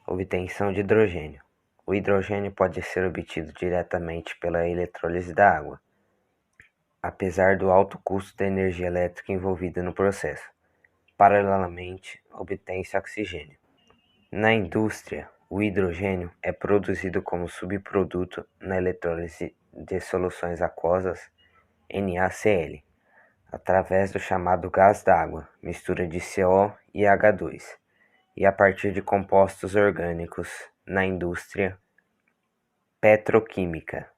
Obtenção de hidrogênio. O hidrogênio pode ser obtido diretamente pela eletrólise da água, apesar do alto custo da energia elétrica envolvida no processo. Paralelamente, obtém-se oxigênio. Na indústria, o hidrogênio é produzido como subproduto na eletrólise de soluções aquosas NaCl, através do chamado gás d'água, mistura de CO e H2, e a partir de compostos orgânicos na indústria petroquímica.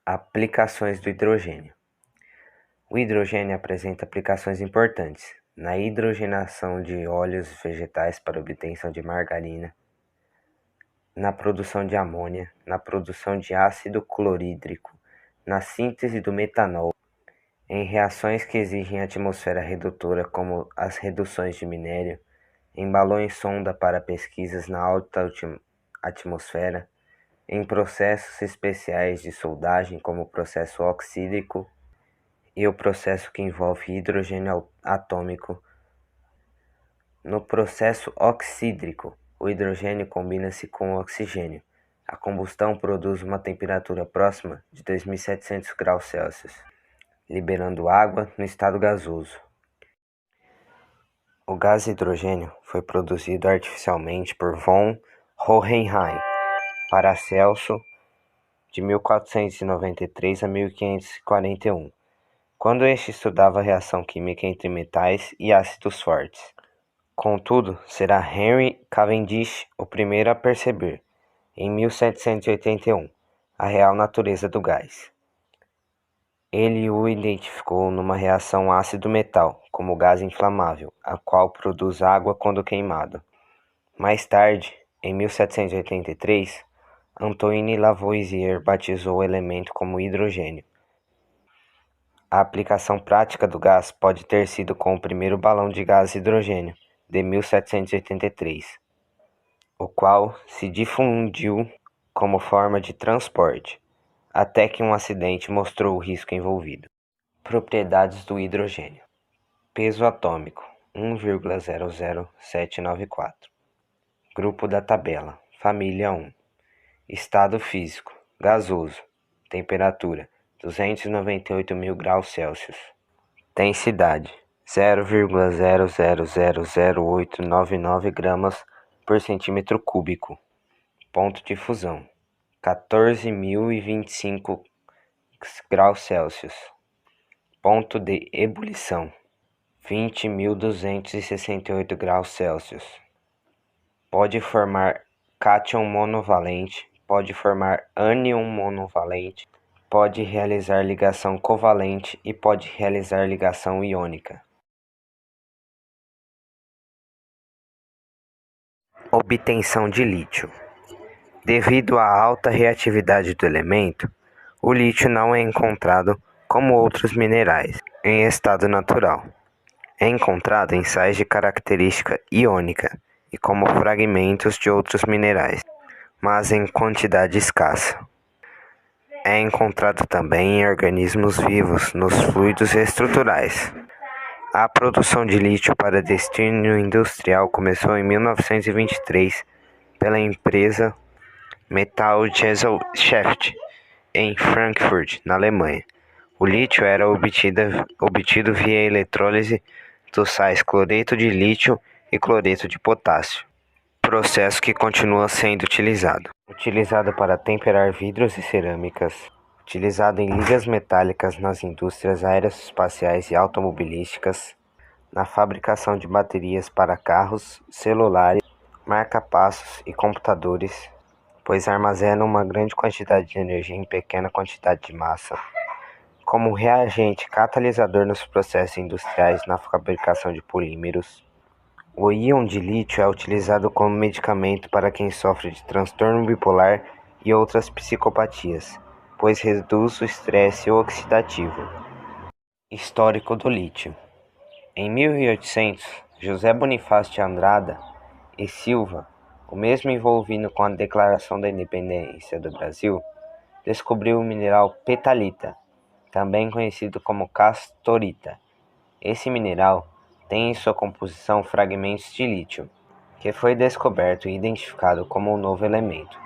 Aplicações do hidrogênio. O hidrogênio apresenta aplicações importantes na hidrogenação de óleos vegetais para obtenção de margarina, na produção de amônia, na produção de ácido clorídrico, na síntese do metanol, em reações que exigem atmosfera redutora, como as reduções de minério, em balões sonda para pesquisas na alta atmosfera, em processos especiais de soldagem, como o processo oxídrico e o processo que envolve hidrogênio atômico. No processo oxídrico, o hidrogênio combina-se com o oxigênio. A combustão produz uma temperatura próxima de 2.700 graus Celsius, liberando água no estado gasoso. O gás hidrogênio foi produzido artificialmente por von Hohenheim Paracelso de 1493 a 1541, quando este estudava a reação química entre metais e ácidos fortes. Contudo, será Henry Cavendish o primeiro a perceber, em 1781, a real natureza do gás. Ele o identificou numa reação ácido-metal, como gás inflamável, a qual produz água quando queimado. Mais tarde, em 1783, Antoine Lavoisier batizou o elemento como hidrogênio. A aplicação prática do gás pode ter sido com o primeiro balão de gás hidrogênio, de 1783, o qual se difundiu como forma de transporte, até que um acidente mostrou o risco envolvido. Propriedades do hidrogênio. Peso atômico, 1,00794. Grupo da tabela, família 1. Estado físico, gasoso. Temperatura, 298.000 graus Celsius. Densidade, 0,000899 gramas por centímetro cúbico. Ponto de fusão, 14.025 graus Celsius. Ponto de ebulição, 20.268 graus Celsius. Pode formar cátion monovalente, pode formar ânion monovalente, pode realizar ligação covalente e pode realizar ligação iônica. Obtenção de lítio. Devido à alta reatividade do elemento, o lítio não é encontrado como outros minerais em estado natural. É encontrado em sais de característica iônica e como fragmentos de outros minerais, mas em quantidade escassa. É encontrado também em organismos vivos nos fluidos estruturais. A produção de lítio para destino industrial começou em 1923 pela empresa Metallgesellschaft em Frankfurt, na Alemanha. O lítio era obtido via eletrólise dos sais cloreto de lítio e cloreto de potássio, processo que continua sendo utilizado. Utilizado para temperar vidros e cerâmicas, utilizado em ligas metálicas nas indústrias aeroespaciais e automobilísticas, na fabricação de baterias para carros, celulares, marca-passos e computadores, pois armazena uma grande quantidade de energia em pequena quantidade de massa, como reagente catalisador nos processos industriais na fabricação de polímeros. O íon de lítio é utilizado como medicamento para quem sofre de transtorno bipolar e outras psicopatias, pois reduz o estresse oxidativo. Histórico do lítio. Em 1800, José Bonifácio de Andrada e Silva, o mesmo envolvido com a Declaração da Independência do Brasil, descobriu o mineral petalita, também conhecido como castorita. Esse mineral tem em sua composição fragmentos de lítio, que foi descoberto e identificado como um novo elemento.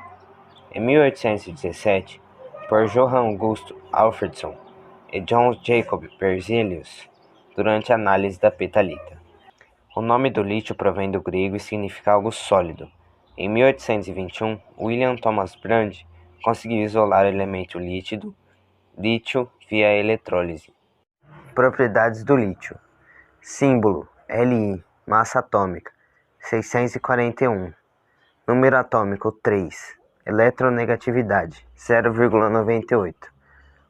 Em 1817, por Johann August Alfredson e John Jacob Berzelius, durante a análise da petalita. O nome do lítio provém do grego e significa algo sólido. Em 1821, William Thomas Brand conseguiu isolar o elemento lítio via eletrólise. Propriedades do lítio. Símbolo Li, massa atômica 641, número atômico 3, eletronegatividade 0,98,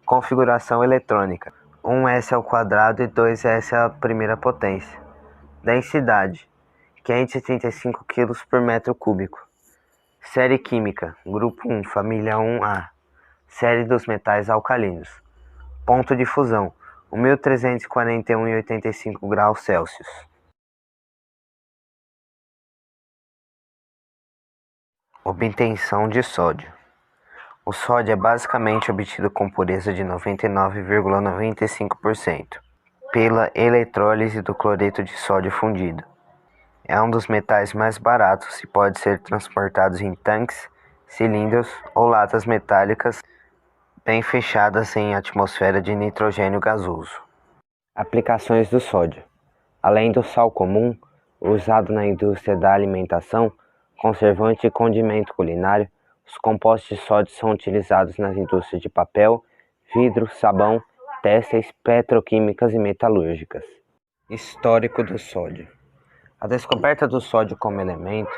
configuração eletrônica 1s² e 2s à primeira potência, densidade 535 kg por metro cúbico, série química, grupo 1, família 1A, série dos metais alcalinos, ponto de fusão 1341,85 graus Celsius. Obtenção de sódio. O sódio é basicamente obtido com pureza de 99,95% pela eletrólise do cloreto de sódio fundido. É um dos metais mais baratos e pode ser transportado em tanques, cilindros ou latas metálicas bem fechadas em atmosfera de nitrogênio gasoso. Aplicações do sódio. Além do sal comum, usado na indústria da alimentação, conservante e condimento culinário, os compostos de sódio são utilizados nas indústrias de papel, vidro, sabão, têxteis, petroquímicas e metalúrgicas. Histórico do sódio. A descoberta do sódio como elemento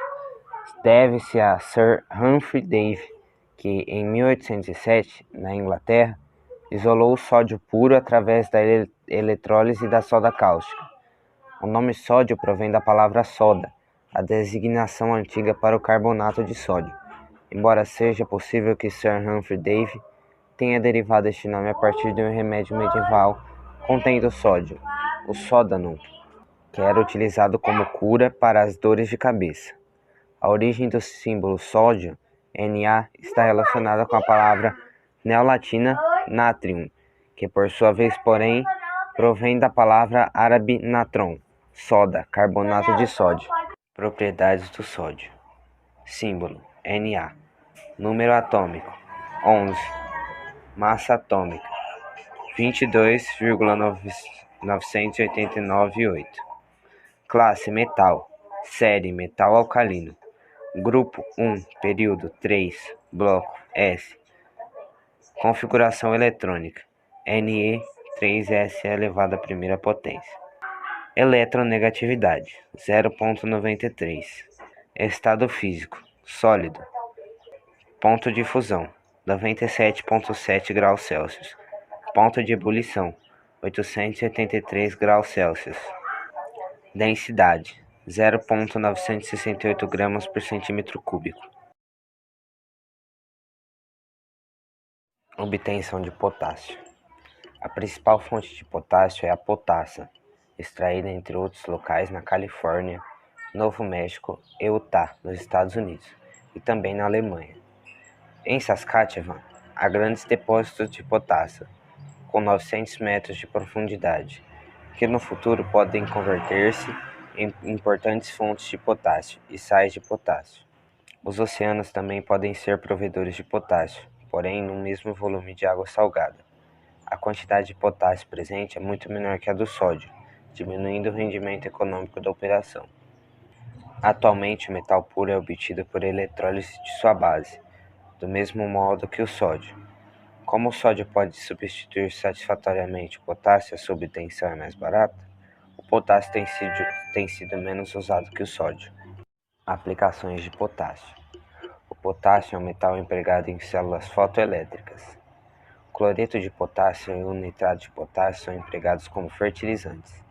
deve-se a Sir Humphrey Davy, que em 1807, na Inglaterra, isolou o sódio puro através da eletrólise da soda cáustica. O nome sódio provém da palavra soda, a designação antiga para o carbonato de sódio, embora seja possível que Sir Humphrey Davy tenha derivado este nome a partir de um remédio medieval contendo sódio, o Sódanum, que era utilizado como cura para as dores de cabeça. A origem do símbolo sódio, Na, está relacionada com a palavra neolatina natrium, que por sua vez, porém, provém da palavra árabe natron, soda, carbonato de sódio. Propriedades do sódio. Símbolo Na. Número atômico 11. Massa atômica 22,989,8. Classe metal. Série metal alcalino. Grupo 1, período 3, bloco S. Configuração eletrônica Ne 3s elevado à primeira potência. Eletronegatividade 0,93. Estado físico sólido. Ponto de fusão 97,7 graus Celsius. Ponto de ebulição 883 graus Celsius. Densidade 0,968 gramas por centímetro cúbico. Obtenção de potássio. A principal fonte de potássio é a potassa, extraída entre outros locais na Califórnia, Novo México e Utah, nos Estados Unidos, e também na Alemanha. Em Saskatchewan, há grandes depósitos de potássio, com 900 metros de profundidade, que no futuro podem converter-se em importantes fontes de potássio e sais de potássio. Os oceanos também podem ser provedores de potássio, porém no mesmo volume de água salgada. A quantidade de potássio presente é muito menor que a do sódio, diminuindo o rendimento econômico da operação. Atualmente, o metal puro é obtido por eletrólise de sua base, do mesmo modo que o sódio. Como o sódio pode substituir satisfatoriamente o potássio e a sua obtenção é mais barata, o potássio tem sido menos usado que o sódio. Aplicações de potássio. O potássio é um metal empregado em células fotoelétricas. O cloreto de potássio e o nitrato de potássio são empregados como fertilizantes.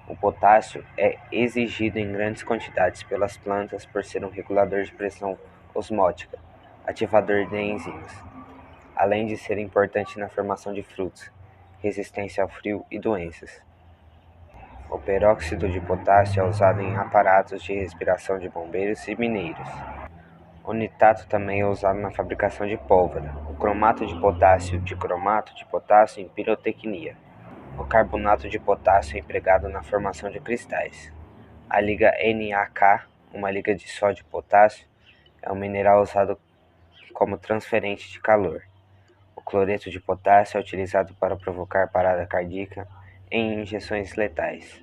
O potássio é exigido em grandes quantidades pelas plantas por ser um regulador de pressão osmótica, ativador de enzimas, além de ser importante na formação de frutos, resistência ao frio e doenças. O peróxido de potássio é usado em aparatos de respiração de bombeiros e mineiros. O nitrato também é usado na fabricação de pólvora. O cromato de potássio, dicromato de potássio em pirotecnia. O carbonato de potássio é empregado na formação de cristais. A liga NaK, uma liga de sódio e potássio, é um mineral usado como transferente de calor. O cloreto de potássio é utilizado para provocar parada cardíaca em injeções letais.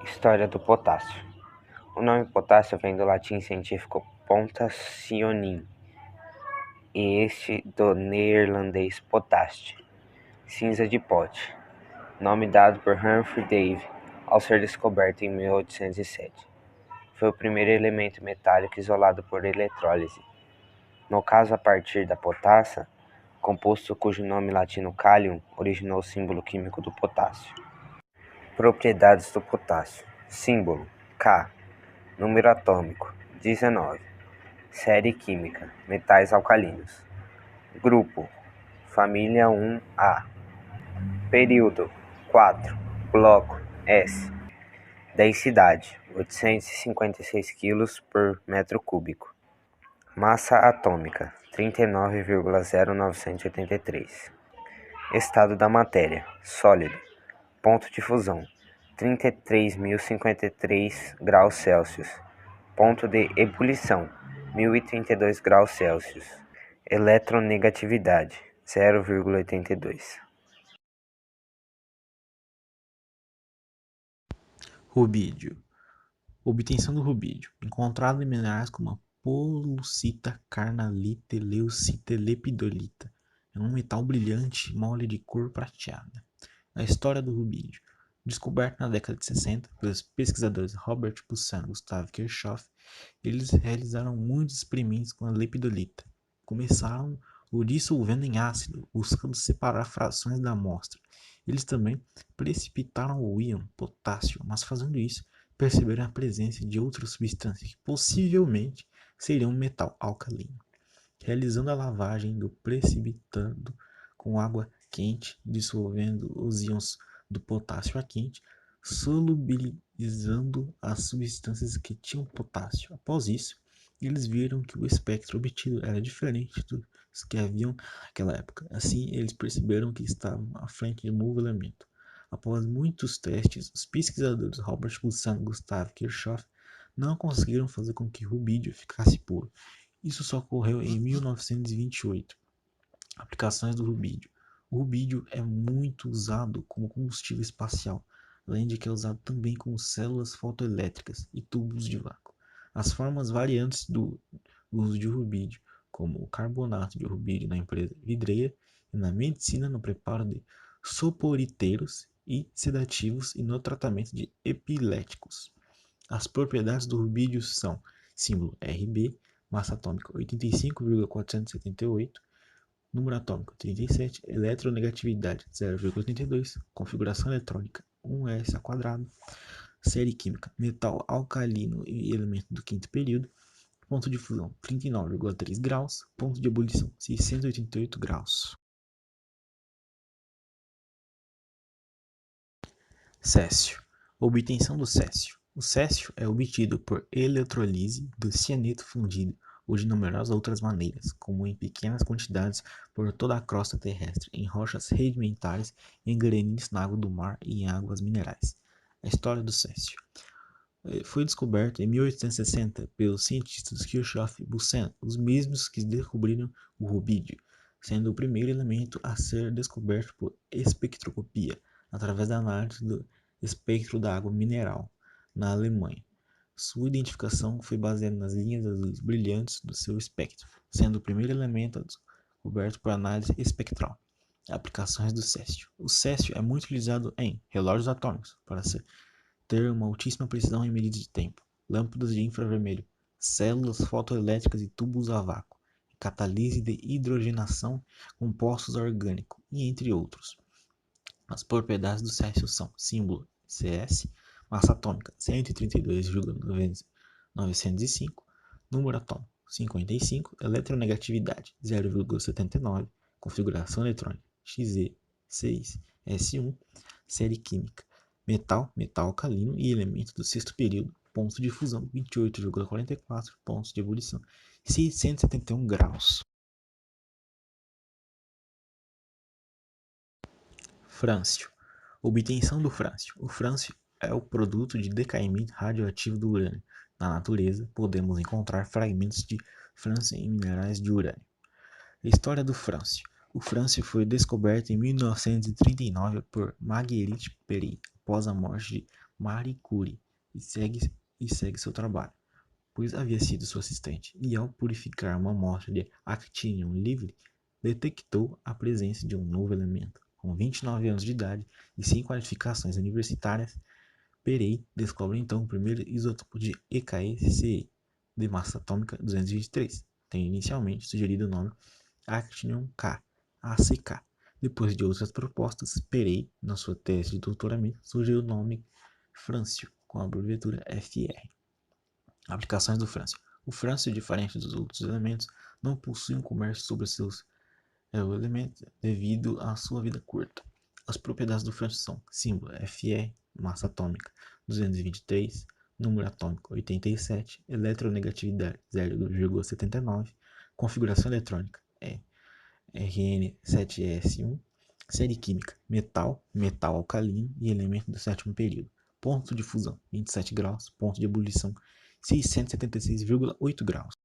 História do potássio. O nome potássio vem do latim científico potassium e este do neerlandês potaste, cinza de pote, nome dado por Humphrey Davy ao ser descoberto em 1807. Foi o primeiro elemento metálico isolado por eletrólise. No caso, a partir da potassa, composto cujo nome latino kalium originou o símbolo químico do potássio. Propriedades do potássio. Símbolo K. Número atômico 19. Série química: metais alcalinos. Grupo: família 1A. Período: 4. Bloco: S. Densidade: 856 kg por metro cúbico. Massa atômica: 39,0983. Estado da matéria: sólido. Ponto de fusão: 33.053 graus Celsius. Ponto de ebulição: 1032 graus Celsius. Eletronegatividade: 0,82. Rubídio. Obtenção do rubídio, encontrado em minerais como a polucita, carnalita, leucita e lepidolita. É um metal brilhante, mole de cor prateada. A história do rubídio. Descoberto na década de 60 pelos pesquisadores Robert Poussin e Gustav Kirchhoff, eles realizaram muitos experimentos com a lepidolita. Começaram o dissolvendo em ácido, buscando separar frações da amostra. Eles também precipitaram o íon potássio, mas fazendo isso, perceberam a presença de outras substâncias que possivelmente seriam um metal alcalino. Realizando a lavagem do precipitado com água quente, dissolvendo os íons do potássio a quente, solubilizando as substâncias que tinham potássio. Após isso, eles viram que o espectro obtido era diferente dos que haviam naquela época. Assim, eles perceberam que estavam à frente de um novo elemento. Após muitos testes, os pesquisadores Robert Poussin e Gustav Kirchhoff não conseguiram fazer com que o rubídio ficasse puro. Isso só ocorreu em 1928. Aplicações do rubídio. O rubídio é muito usado como combustível espacial, além de que é usado também como células fotoelétricas e tubos de vácuo. As formas variantes do uso de rubídio, como o carbonato de rubídio na empresa vidreira e na medicina no preparo de soporiteiros e sedativos e no tratamento de epiléticos. As propriedades do rubídio são símbolo Rb, massa atômica 85,478, número atômico 37, eletronegatividade 0,82, configuração eletrônica 1s², série química metal alcalino e elemento do quinto período, ponto de fusão 39,3 graus, ponto de ebulição 688 graus. Césio. Obtenção do césio. O césio é obtido por eletrólise do cianeto fundido ou de numerosas outras maneiras, como em pequenas quantidades por toda a crosta terrestre, em rochas sedimentares, em granitos na água do mar e em águas minerais. A história do césio. Foi descoberto em 1860 pelos cientistas Kirchhoff e Poussin, os mesmos que descobriram o rubídio, sendo o primeiro elemento a ser descoberto por espectroscopia, através da análise do espectro da água mineral, na Alemanha. Sua identificação foi baseada nas linhas azuis brilhantes do seu espectro, sendo o primeiro elemento descoberto por análise espectral. Aplicações do césio. O césio é muito utilizado em relógios atômicos para ter uma altíssima precisão em medidas de tempo, lâmpadas de infravermelho, células fotoelétricas e tubos a vácuo, catalise de hidrogenação, compostos orgânicos e entre outros. As propriedades do césio são símbolo Cs, massa atômica 132,905, número atômico 55, eletronegatividade 0,79, configuração eletrônica Xe6S1, série química metal, metal alcalino e elemento do sexto período, ponto de fusão 28,44, pontos de ebulição 671 graus. Frâncio. Obtenção do frâncio. O frâncio é o produto de decaimento radioativo do urânio. Na natureza, podemos encontrar fragmentos de frâncio em minerais de urânio. História do frâncio. O frâncio foi descoberto em 1939 por Marguerite Pérey, após a morte de Marie Curie, e segue seu trabalho, pois havia sido sua assistente, e ao purificar uma amostra de actinium livre, detectou a presença de um novo elemento. Com 29 anos de idade e sem qualificações universitárias, Pérey descobre então o primeiro isótopo de EKE-CE, de massa atômica 223, tendo inicialmente sugerido o nome Actinium K, ACK. Depois de outras propostas, Pérey, na sua tese de doutoramento, sugeriu o nome frâncio, com a abreviatura FR. Aplicações do frâncio. O frâncio, diferente dos outros elementos, não possui um comércio sobre seus elementos devido à sua vida curta. As propriedades do frâncio são símbolo Fe, massa atômica 223, número atômico 87, eletronegatividade 0,79, configuração eletrônica Rn7s1, série química metal, metal alcalino e elemento do sétimo período. Ponto de fusão 27 graus, ponto de ebulição 676,8 graus.